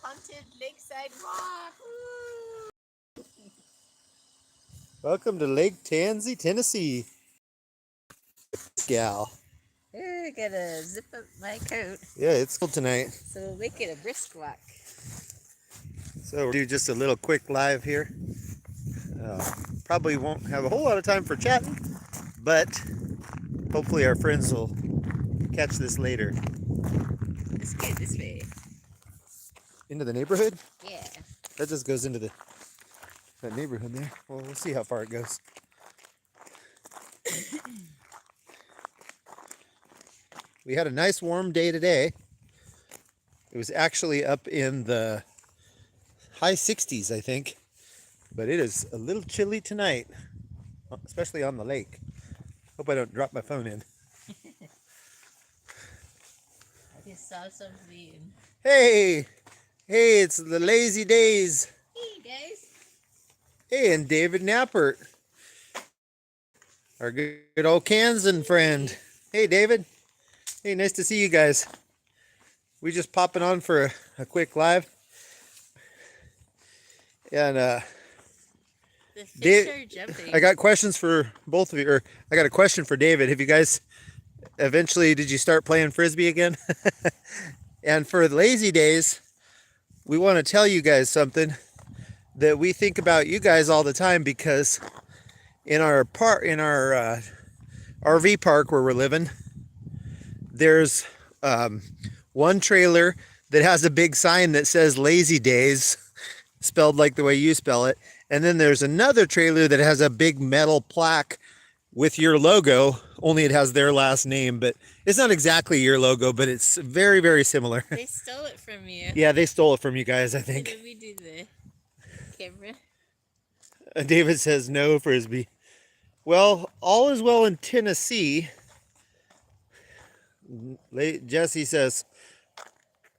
haunted Lakeside Walk. Woo! Welcome to Lake Tansy, Tennessee. Gal. Here, I gotta zip up my coat. Yeah, it's cold tonight. So we'll make it a brisk walk. So we'll do just a little quick live here. Probably won't have a whole lot of time for chatting, but hopefully our friends will catch this later. Let's get this way. Into the neighborhood? Yeah. That just goes into that neighborhood there. Well, we'll see how far it goes. We had a nice warm day today. It was actually up in the high 60s, I think. But it is a little chilly tonight, especially on the lake. Hope I don't drop my phone in. I just saw something. Hey! Hey, it's the Lazy Days. Hey, guys. Hey, and David Knappert. Our good old Kansan friend. Hey, David. Hey, nice to see you guys. We just popping on for a quick live. And the fish are jumping. I got questions for both of you, or I got a question for David. Have you guys eventually, did you start playing Frisbee again? And for the Lazy Days, we want to tell you guys something that we think about you guys all the time, because in our RV park where we're living, there's one trailer that has a big sign that says Lazy Days, spelled like the way you spell it. And then there's another trailer that has a big metal plaque with your logo, only it has their last name, but it's not exactly your logo, but it's very, very similar. They stole it from you. Yeah, they stole it from you guys, I think. Did we do the camera? David says no Frisbee. Well, all is well in Tennessee. Jesse says,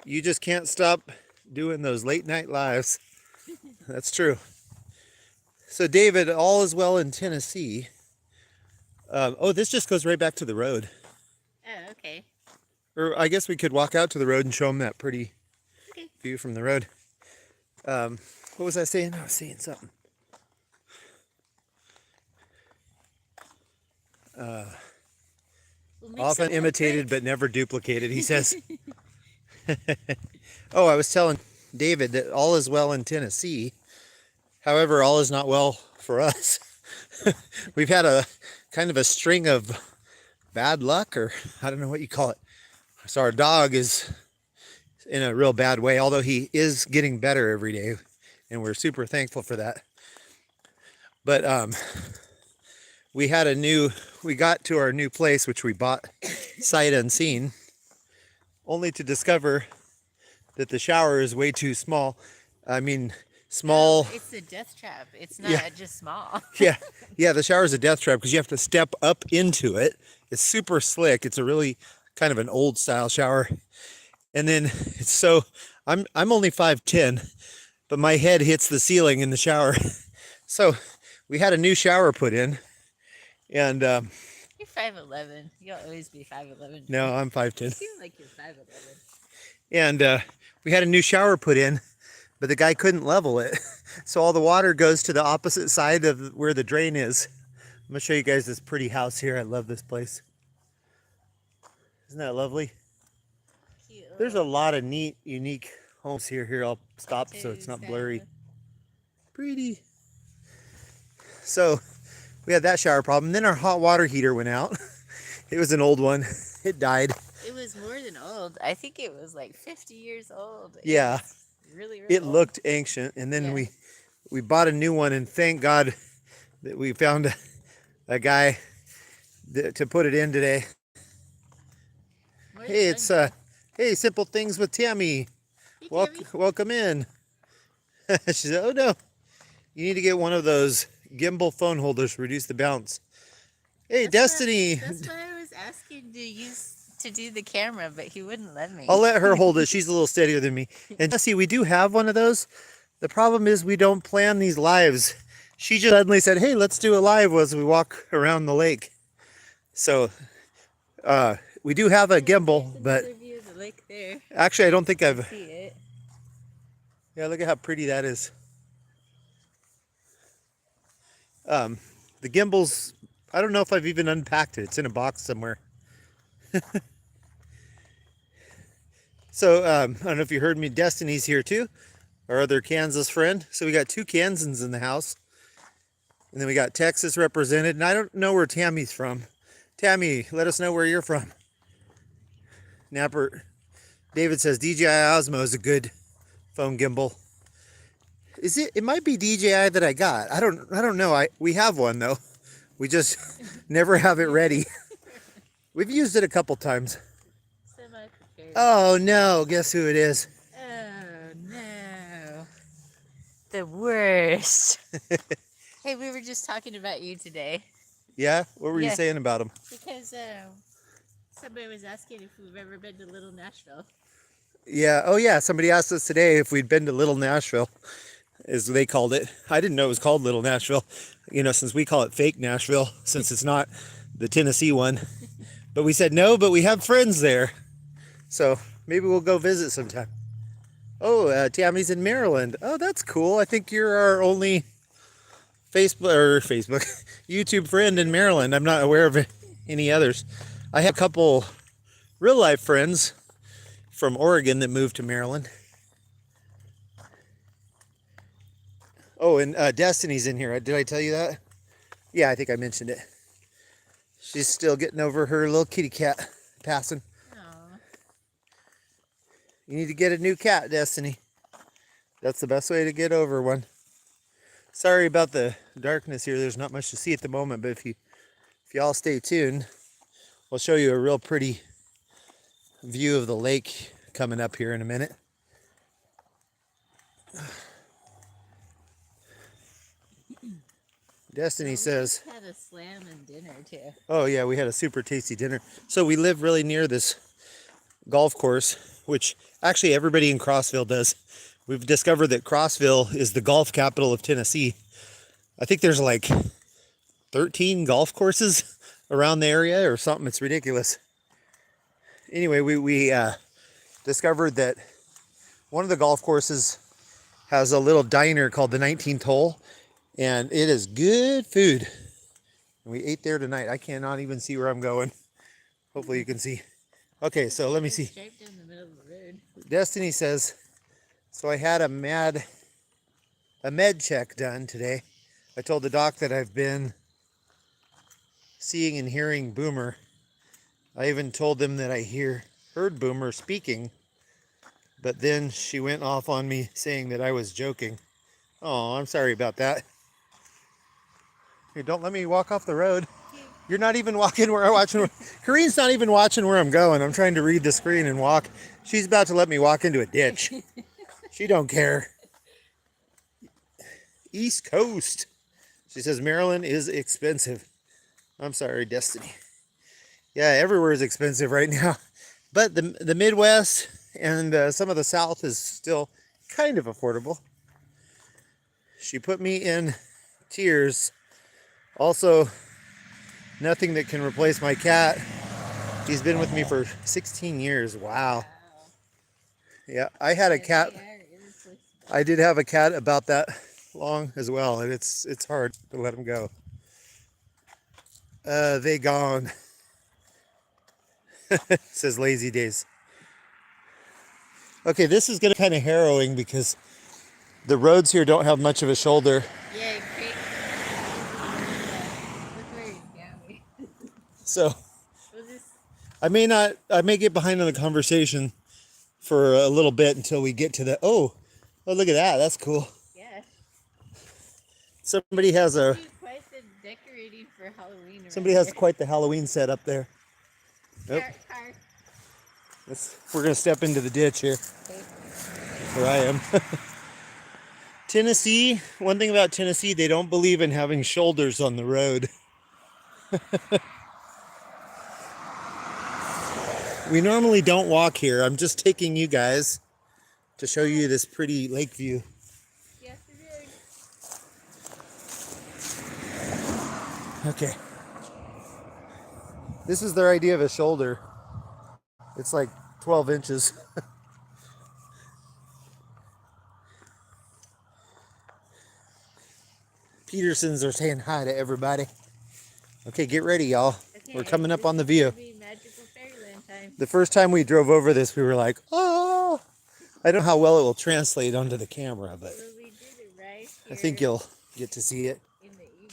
you just can't stop doing those late night lives. That's true. So David, all is well in Tennessee. Oh, this just goes right back to the road. Oh, okay. Or I guess we could walk out to the road and show them that pretty view from the road. What was I saying? I was saying something. Often imitated but never duplicated, he says. Oh, I was telling David that all is well in Tennessee. However, all is not well for us. We've had a kind of a string of bad luck, or I don't know what you call it. So our dog is in a real bad way, although he is getting better every day, and we're super thankful for that. But we got to our new place, which we bought sight unseen, only to discover that the shower is way too small. I mean, small. No, it's a death trap. It's not just small. Yeah, the shower is a death trap because you have to step up into it. It's super slick. It's a really kind of an old style shower. And then it's so, I'm only 5'10", but my head hits the ceiling in the shower. So we had a new shower put in, and you're 5'11". You'll always be 5'11". No, I'm 5'10". You feel like you're 5'11". And we had a new shower put in, but the guy couldn't level it. So all the water goes to the opposite side of where the drain is. I'm gonna show you guys this pretty house here. I love this place. Isn't that lovely? Cute. There's a lot of neat, unique homes here. Here, I'll stop so it's not blurry. Pretty. So we had that shower problem. Then our hot water heater went out. It was an old one. It died. It was more than old. I think it was like 50 years old. Yeah. Really it old. Looked ancient. And then we bought a new one, and thank God that we found a guy to put it in today. Hey, it's hey, Simple Things with Tammy. Hey, Welcome in. She said, oh no, you need to get one of those gimbal phone holders, reduce the bounce. Hey, Destiny. That's why I was asking to do the camera, but he wouldn't let me. I'll let her hold it. She's a little steadier than me. And Jesse, we do have one of those. The problem is we don't plan these lives. She just suddenly said, hey, let's do a live as we walk around the lake. So we do have a gimbal, but view of the lake there. actually I don't think I've see it. Yeah, look at how pretty that is. The gimbal's, I don't know if I've even unpacked it. It's in a box somewhere. So, I don't know if you heard me, Destiny's here too, our other Kansas friend. So we got two Kansans in the house. And then we got Texas represented. And I don't know where Tammy's from. Tammy, let us know where you're from. Napper, David says DJI Osmo is a good phone gimbal. Is it? It might be DJI that I got. I don't know. We have one though. We just never have it ready. We've used it a couple times. Semi-prepared. Oh no! Guess who it is? Oh no. The worst. Hey, we were just talking about you today. Yeah. What were you Yeah. saying about him? Because somebody was asking if we've ever been to Little Nashville. Yeah. Oh yeah. Somebody asked us today if we'd been to Little Nashville, as they called it. I didn't know it was called Little Nashville. You know, since we call it fake Nashville, since it's not the Tennessee one. But we said no, but we have friends there. So maybe we'll go visit sometime. Oh, Tammy's in Maryland. Oh, that's cool. I think you're our only Facebook, YouTube friend in Maryland. I'm not aware of any others. I have a couple real life friends from Oregon that moved to Maryland. Oh, and Destiny's in here. Did I tell you that? Yeah, I think I mentioned it. She's still getting over her little kitty cat passing. Aww. You need to get a new cat, Destiny. That's the best way to get over one. Sorry about the darkness here. There's not much to see at the moment, but if y'all stay tuned, we'll show you a real pretty view of the lake coming up here in a minute. Destiny says, We had a slam and dinner too. oh yeah, we had a super tasty dinner. So we live really near this golf course, which actually everybody in Crossville does. We've discovered that Crossville is the golf capital of Tennessee. I think there's like 13 golf courses around the area or something. It's ridiculous. Anyway, we discovered that one of the golf courses has a little diner called the 19th Hole, and it is good food. We ate there tonight. I cannot even see where I'm going. Hopefully you can see. Okay, so let me see. Straight down the middle of the road. Destiny says, so I had a med check done today. I told the doc that I've been seeing and hearing Boomer. I even told them that I heard Boomer speaking, but then she went off on me saying that I was joking. Oh, I'm sorry about that. Hey, don't let me walk off the road. You're not even walking where I'm watching. Kareen's not even watching where I'm going. I'm trying to read the screen and walk. She's about to let me walk into a ditch. She don't care. East Coast. She says Maryland is expensive. I'm sorry, Destiny. Yeah, everywhere is expensive right now. But the Midwest and some of the South is still kind of affordable. She put me in tears. Also, nothing that can replace my cat. He's been with me for 16 years. Wow. Yeah, I had a cat. I did have a cat about that long as well, and it's hard to let him go. They gone. Says Lazy Days. Okay, this is gonna kind of harrowing because the roads here don't have much of a shoulder. Yeah, great. Look where you're going. So We'll just, I may get behind on the conversation for a little bit until we get to the, oh look at that, that's cool. yeah. Somebody has a, Do quite the decorating for Halloween. somebody has quite the Halloween set up there. Nope. Car. We're gonna step into the ditch here. Okay. Where I am. Tennessee, one thing about Tennessee, they don't believe in having shoulders on the road. We normally don't walk here. I'm just taking you guys to show you this pretty lake view. Yes, it is. Okay. This is their idea of a shoulder. It's like 12 inches. Petersons are saying hi to everybody. Okay, get ready, y'all. Okay, We're coming up this on the is view. gonna be magical fairyland time. The first time we drove over this, we were like, oh. I don't know how well it will translate onto the camera, but Well, we did it right I think here you'll get to see it. in the evening.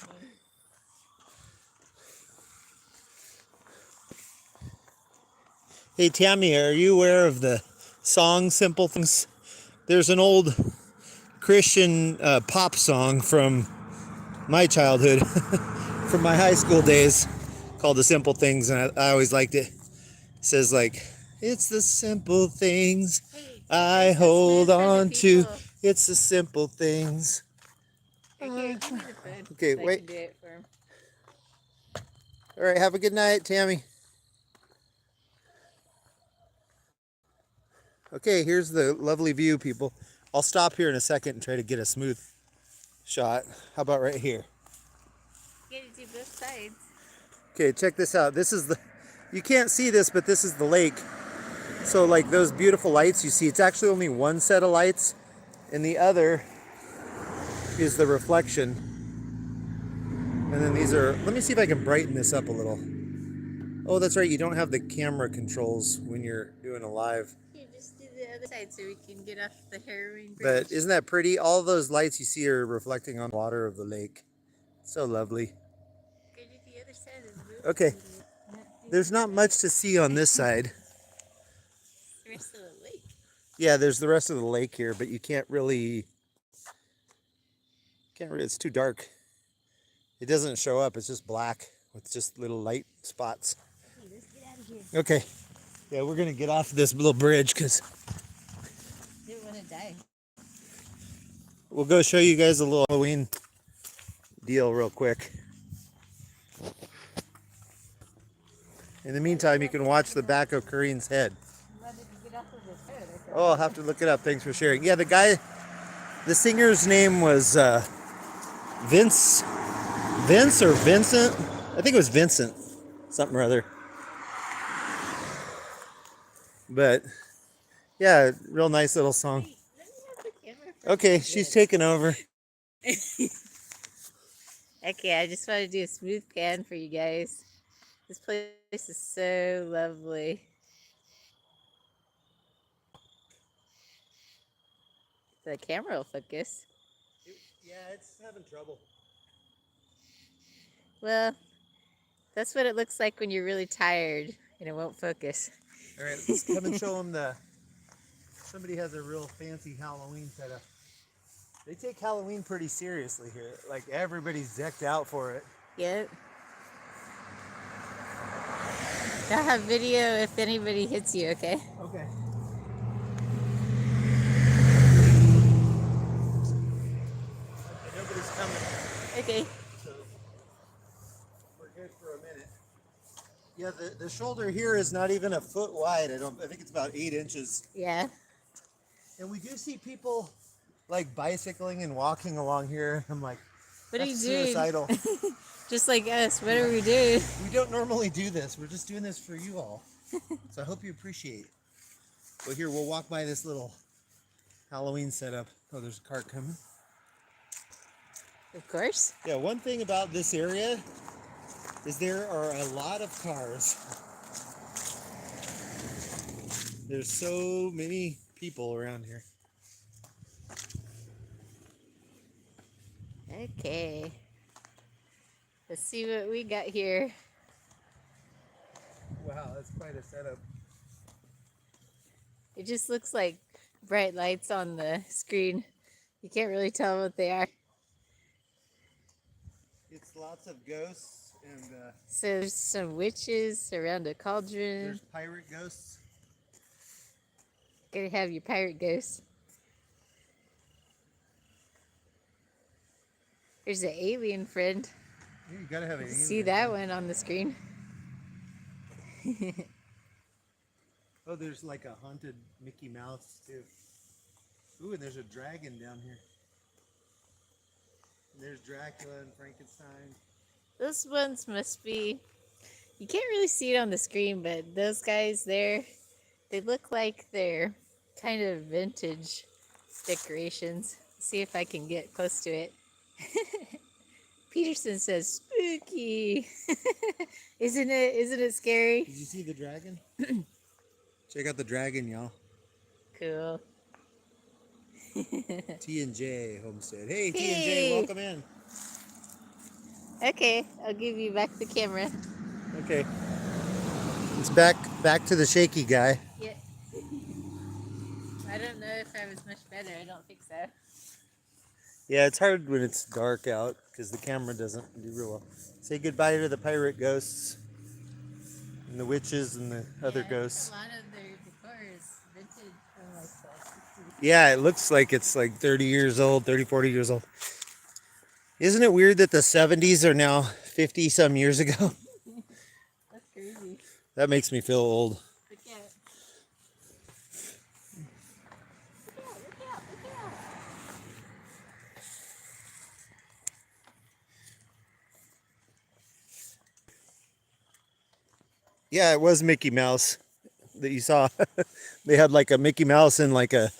Hey, Tammy, are you aware of the song Simple Things? There's an old Christian pop song from my childhood, from my high school days, called The Simple Things, and I always liked it. It says like, it's the simple things Hey, I where's the hold smooth for the on to. people? It's the simple things. Okay, give me the phone Okay, so I wait. can do it for him. All right, have a good night, Tammy. Okay, here's the lovely view, people. I'll stop here in a second and try to get a smooth shot. How about right here? You gotta do both sides. Okay, check this out. This is the, you can't see this, but this is the lake. So like those beautiful lights you see, it's actually only one set of lights, and the other is the reflection. And then these are, let me see if I can brighten this up a little. Oh, that's right, you don't have the camera controls when you're doing a live. You just do the other side so we can get off the harrowing bridge. But isn't that pretty? All those lights you see are reflecting on the water of the lake. So lovely. Go do the other side of the roof. Okay, there's not much to see on this side. The rest of the lake. Yeah, there's the rest of the lake here, but you can't really, it's too dark. It doesn't show up, it's just black with just little light spots. Okay, let's get out of here. Okay, yeah, we're gonna get off this little bridge because I don't want to die. we'll go show you guys a little Halloween deal real quick. In the meantime, you can watch the back of Kareen's head. Why did you get off of his head? Oh, I'll have to look it up. Thanks for sharing. Yeah, the singer's name was Vince or Vincent. I think it was Vincent, something or other. But yeah, real nice little song. Wait, let me have the camera for Okay, she's taking over. Okay, I just want to do a smooth pan for you guys. This place is so lovely. The camera will focus. Yeah, it's having trouble. Well, that's what it looks like when you're really tired and it won't focus. All right, let's come and show them somebody has a real fancy Halloween setup. They take Halloween pretty seriously here. Like everybody's decked out for it. Yep. I'll have video if anybody hits you, okay? Okay. Nobody's coming. Okay. So we're good for a minute. Yeah, the shoulder here is not even a foot wide. I think it's about 8 inches. Yeah. And we do see people like bicycling and walking along here. I'm like, What are you that's doing? suicidal. Just like us. What are we doing? We don't normally do this. We're just doing this for you all. So I hope you appreciate. Well, here, we'll walk by this little Halloween setup. Oh, there's a cart coming. Of course. Yeah, one thing about this area is there are a lot of cars. There's so many people around here. Okay. Let's see what we got here. Wow, that's quite a setup. It just looks like bright lights on the screen. You can't really tell what they are. It's lots of ghosts and So there's some witches around a cauldron. there's pirate ghosts. Gotta have your pirate ghost. There's an alien friend. Yeah, you gotta have an See that one on the screen? Oh, there's like a haunted Mickey Mouse too. Ooh, and there's a dragon down here. And there's Dracula and Frankenstein. Those ones must be, you can't really see it on the screen, but those guys there, they look like they're kind of vintage decorations. See if I can get close to it. Peterson says spooky. Isn't it? Isn't it scary? Did you see the dragon? Check out the dragon, y'all. Cool. T&J Homestead. Hey, T&J, Hey. welcome in. Okay, I'll give you back the camera. Okay. It's back to the shaky guy. Yeah. I don't know if I was much better. I don't think so. Yeah, it's hard when it's dark out because the camera doesn't do real well. Say goodbye to the pirate ghosts and the witches and the other ghosts. A lot of their decor is vintage from like the 60s. Yeah, it looks like it's like 30 years old, 30, 40 years old. Isn't it weird that the 70s are now 50 some years ago? That's crazy. That makes me feel old. Look out. Look out, look out, look out. Yeah, it was Mickey Mouse that you saw. They had like a Mickey Mouse in like a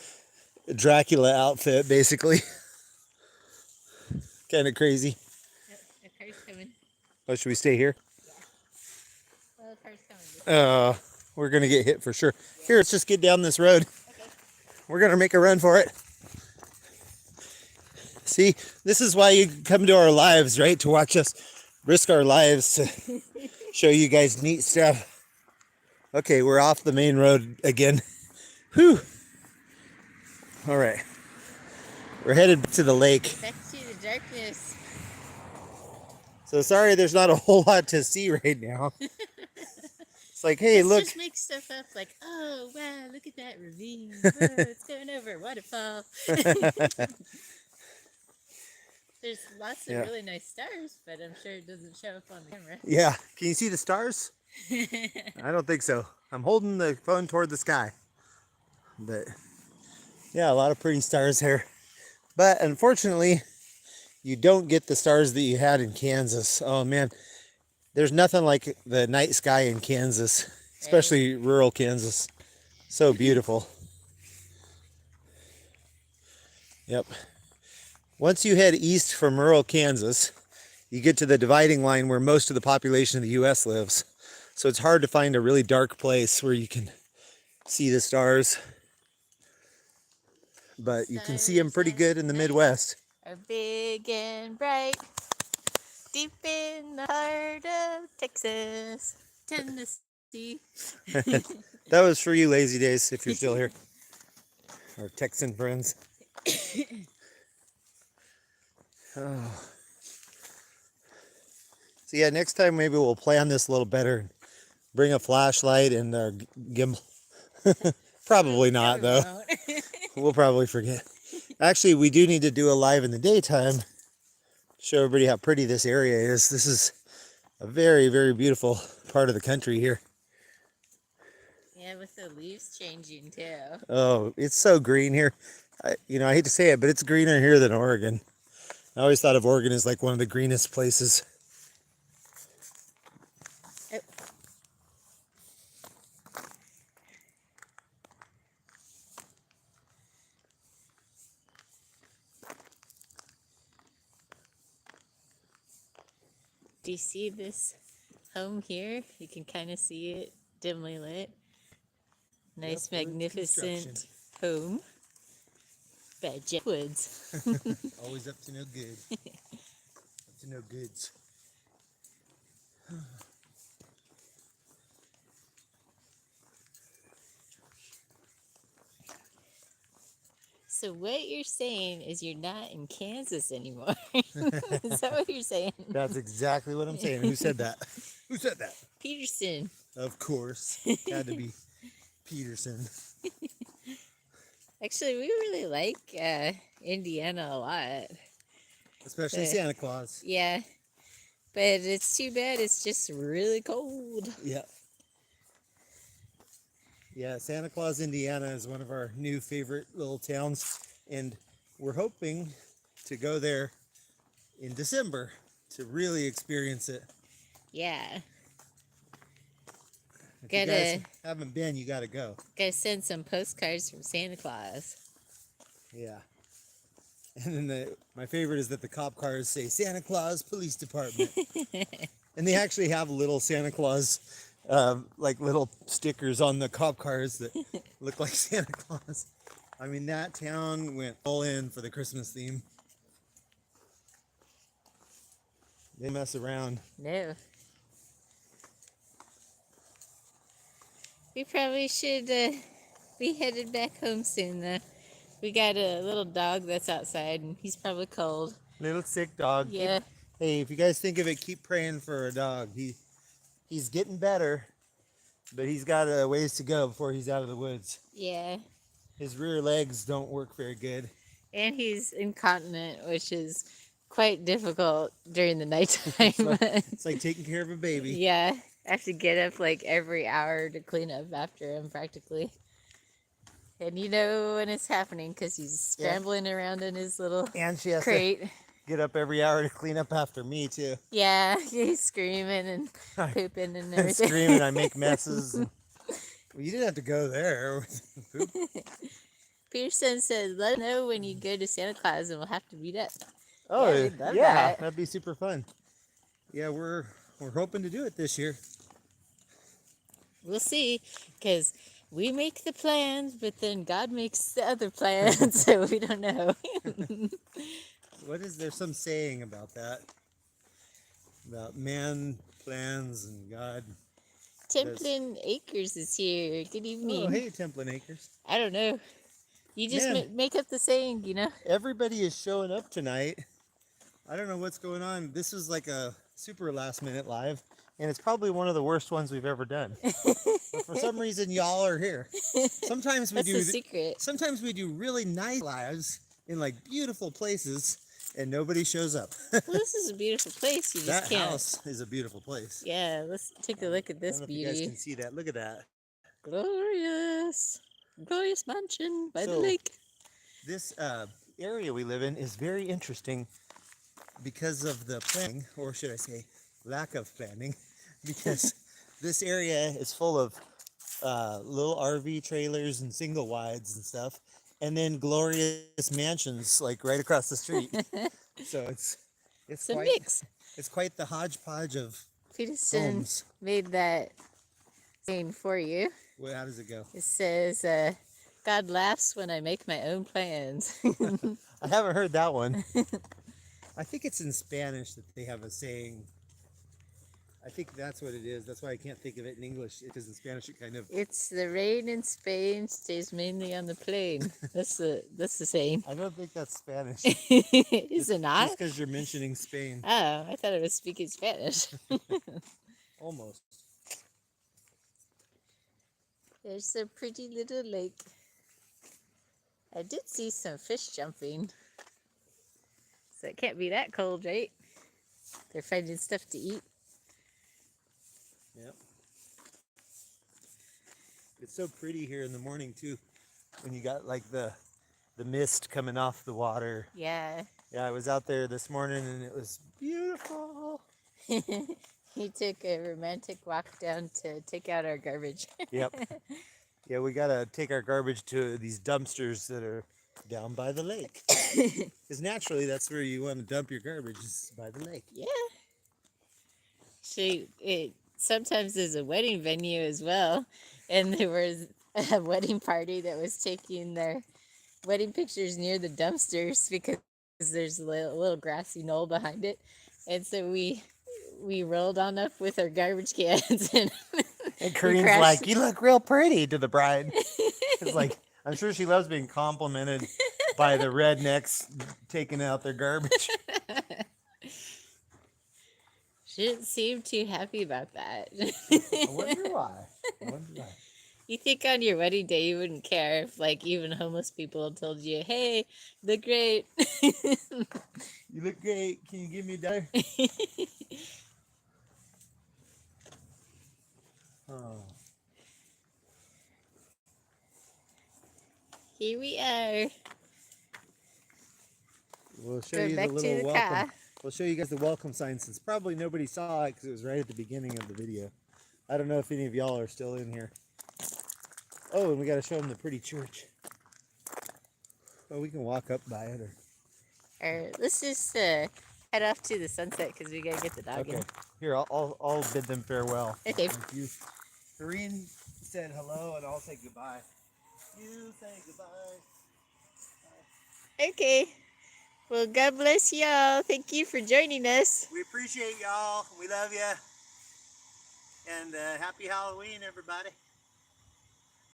Dracula outfit, basically. Kind of crazy. Yep, the car's coming. Oh, should we stay here? Yeah. Well, the car's coming. We're gonna get hit for sure. Here, let's just get down this road. Okay. We're gonna make a run for it. See, this is why you come to our lives, right? To watch us risk our lives to show you guys neat stuff. Okay, we're off the main road again. Whew. All right. We're headed to the lake. Back to the darkness. So sorry there's not a whole lot to see right now. It's like, hey, look. Just make stuff up like, oh, wow, look at that ravine. Whoa, it's going over a waterfall. There's lots of really nice stars, but I'm sure it doesn't show up on the camera. Yeah. Can you see the stars? I don't think so. I'm holding the phone toward the sky. But yeah, a lot of pretty stars here. But unfortunately, you don't get the stars that you had in Kansas. Oh man, there's nothing like the night sky in Kansas, especially rural Kansas. So beautiful. Yep. Once you head east from rural Kansas, you get to the dividing line where most of the population of the U.S. lives. So it's hard to find a really dark place where you can see the stars. But you can see them pretty good in the Midwest. Are big and bright, deep in the heart of Texas, Tennessee. That was for you, Lazy Days, if you're still here. Our Texan friends. Oh. So yeah, next time maybe we'll plan this a little better. Bring a flashlight and our gimbal. Probably not, though. We'll probably forget. Actually, we do need to do a live in the daytime. Show everybody how pretty this area is. This is a very, very beautiful part of the country here. Yeah, with the leaves changing too. Oh, it's so green here. I hate to say it, but it's greener here than Oregon. I always thought of Oregon as like one of the greenest places. Oh. Do you see this home here? You can kind of see it dimly lit. Nice, Yep, magnificent home by Jeff Woods. Always up to no good. Up to no goods. So what you're saying is you're not in Kansas anymore. Is that what you're saying? That's exactly what I'm saying. Who said that? Who said that? Peterson. Of course. Had to be Peterson. Actually, we really like Indiana a lot. Especially Santa Claus. Yeah. But it's too bad it's just really cold. Yeah. Yeah, Santa Claus, Indiana is one of our new favorite little towns. And we're hoping to go there in December to really experience it. Yeah. If you guys haven't been, you gotta go. Gotta send some postcards from Santa Claus. Yeah. And then my favorite is that the cop cars say Santa Claus Police Department. And they actually have little Santa Claus, like little stickers on the cop cars that look like Santa Claus. I mean, that town went all in for the Christmas theme. They mess around. No. We probably should be headed back home soon, though. We got a little dog that's outside, and he's probably cold. Little sick dog. Yeah. Hey, if you guys think of it, keep praying for a dog. He's getting better, but he's got a ways to go before he's out of the woods. Yeah. His rear legs don't work very good. And he's incontinent, which is quite difficult during the nighttime. It's like taking care of a baby. Yeah. I have to get up like every hour to clean up after him, practically. And you know when it's happening because he's scrambling around in his little And she has crate. to get up every hour to clean up after me, too. Yeah, he's screaming and pooping and everything. Screaming, I make messes. Well, you didn't have to go there. Peterson says, let us know when you go to Santa Claus and we'll have to meet up. Oh, Yeah, we'd love yeah, that. that'd be super fun. Yeah, we're hoping to do it this year. We'll see, because we make the plans, but then God makes the other plans, so we don't know. What is there some saying about that? About man plans and God. Templin Acres is here. Good evening. Oh, hey, Templin Acres. I don't know. You just Man. make up the saying, you know? Everybody is showing up tonight. I don't know what's going on. This was like a super last minute live, and it's probably one of the worst ones we've ever done. But for some reason, y'all are here. Sometimes we That's do. the secret. Sometimes we do really nice lives in like beautiful places, and nobody shows up. Well, this is a beautiful place. You just That can't. house is a beautiful place. Yeah, let's take a look at I this don't know if you guys beauty. can see that. Look at that. Glorious. Glorious mansion by the So- lake. This area we live in is very interesting because of the planning, or should I say lack of planning, because this area is full of little RV trailers and single wides and stuff, and then glorious mansions like right across the street. So it's It's a quite mix. it's quite the hodgepodge of Peterson homes. made that saying for you. Well, how does it go? It says, God laughs when I make my own plans. I haven't heard that one. I think it's in Spanish that they have a saying. I think that's what it is. That's why I can't think of it in English, because in Spanish it kind of... It's the rain in Spain stays mainly on the plain. That's the saying. I don't think that's Spanish. Is it not? Just because you're mentioning Spain. Oh, I thought it was speaking Spanish. Almost. There's a pretty little lake. I did see some fish jumping. So it can't be that cold, right? They're finding stuff to eat. Yep. It's so pretty here in the morning too, when you got like the mist coming off the water. Yeah. Yeah, I was out there this morning and it was beautiful. He took a romantic walk down to take out our garbage. Yep. Yeah, we gotta take our garbage to these dumpsters that are down by the lake. Because naturally, that's where you want to dump your garbage, is by the lake. Yeah. It sometimes is a wedding venue as well. And there was a wedding party that was taking their wedding pictures near the dumpsters because there's a little grassy knoll behind it. And so we rolled on up with our garbage cans and Corinne's crashed. like, "You look real pretty," to the bride. It's like, I'm sure she loves being complimented by the rednecks taking out their garbage. She didn't seem too happy about that. I wonder why. You think on your wedding day you wouldn't care if like even homeless people told you, "Hey, look great." You look great. Can you give me $1? Oh. Here we are. We'll show Going you the back to little the welcome. car. We'll show you guys the welcome sign, since probably nobody saw it because it was right at the beginning of the video. I don't know if any of y'all are still in here. Oh, and we got to show them the pretty church. Well, we can walk up by it, or Or let's just head off to the sunset because we gotta get the dog Okay. Here, I'll bid them farewell. in. Okay. Thank you. Corrine said hello, and I'll say goodbye. You say goodbye. Okay. Well, God bless y'all. Thank you for joining us. We appreciate y'all. We love you. And happy Halloween, everybody.